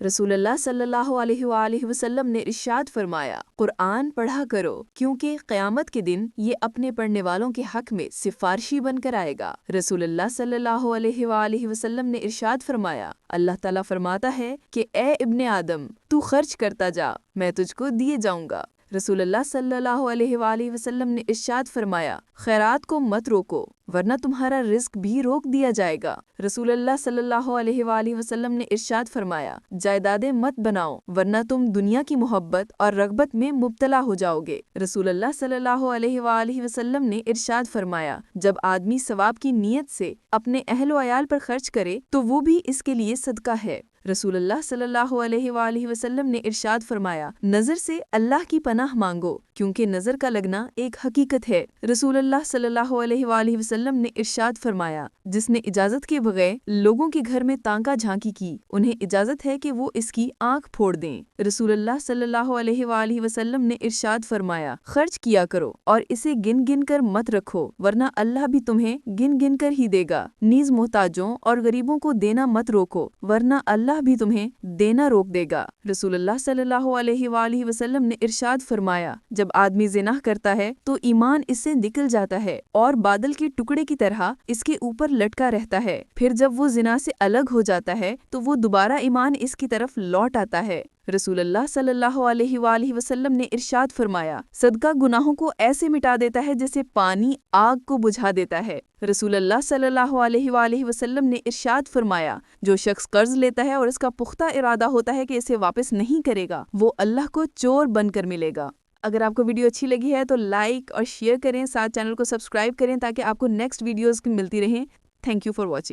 رسول اللہ صلی اللہ علیہ وآلہ وسلم نے ارشاد فرمایا، قرآن پڑھا کرو کیونکہ قیامت کے دن یہ اپنے پڑھنے والوں کے حق میں سفارشی بن کر آئے گا۔ رسول اللہ صلی اللہ علیہ وآلہ وسلم نے ارشاد فرمایا، اللہ تعالیٰ فرماتا ہے کہ اے ابن آدم، تو خرچ کرتا جا، میں تجھ کو دیے جاؤں گا۔ رسول اللہ صلی اللہ علیہ وآلہ وسلم نے ارشاد فرمایا، خیرات کو مت روکو ورنہ تمہارا رزق بھی روک دیا جائے گا۔ رسول اللہ صلی اللہ علیہ وآلہ وسلم نے ارشاد فرمایا، جائیدادیں مت بناؤ ورنہ تم دنیا کی محبت اور رغبت میں مبتلا ہو جاؤ گے۔ رسول اللہ صلی اللہ علیہ وآلہ وسلم نے ارشاد فرمایا، جب آدمی ثواب کی نیت سے اپنے اہل و عیال پر خرچ کرے تو وہ بھی اس کے لیے صدقہ ہے۔ رسول اللہ صلی اللہ علیہ وآلہ وسلم نے ارشاد فرمایا، نظر سے اللہ کی پناہ مانگو کیونکہ نظر کا لگنا ایک حقیقت ہے۔ رسول اللہ صلی اللہ علیہ وآلہ وسلم نے ارشاد فرمایا، جس نے اجازت کے بغیر لوگوں کے گھر میں تانکا جھانکی کی، انہیں اجازت ہے کہ وہ اس کی آنکھ پھوڑ دیں۔ رسول اللہ صلی اللہ علیہ وآلہ وسلم نے ارشاد فرمایا، خرچ کیا کرو اور اسے گن گن کر مت رکھو ورنہ اللہ بھی تمہیں گن گن کر ہی دے گا۔ نیز محتاجوں اور غریبوں کو دینا مت روکو ورنہ اللہ بھی تمہیں دینا روک دے گا۔ رسول اللہ صلی اللہ علیہ وآلہ وسلم نے ارشاد فرمایا، جب آدمی زنا کرتا ہے تو ایمان اس سے نکل جاتا ہے اور بادل کے ٹکڑے کی طرح اس کے اوپر لٹکا رہتا ہے، پھر جب وہ زنا سے الگ ہو جاتا ہے تو وہ دوبارہ ایمان اس کی طرف لوٹ آتا ہے۔ رسول اللہ صلی اللہ علیہ وآلہ وسلم نے ارشاد فرمایا، صدقہ گناہوں کو ایسے مٹا دیتا ہے جیسے پانی آگ کو بجھا دیتا ہے۔ رسول اللہ صلی اللہ علیہ وآلہ وسلم نے ارشاد فرمایا، جو شخص قرض لیتا ہے اور اس کا پختہ ارادہ ہوتا ہے کہ اسے واپس نہیں کرے گا، وہ اللہ کو چور بن کر ملے گا۔ اگر آپ کو ویڈیو اچھی لگی ہے تو لائک اور شیئر کریں، ساتھ چینل کو سبسکرائب کریں تاکہ آپ کو نیکسٹ ویڈیوز ملتی رہیں۔ Thank you for watching.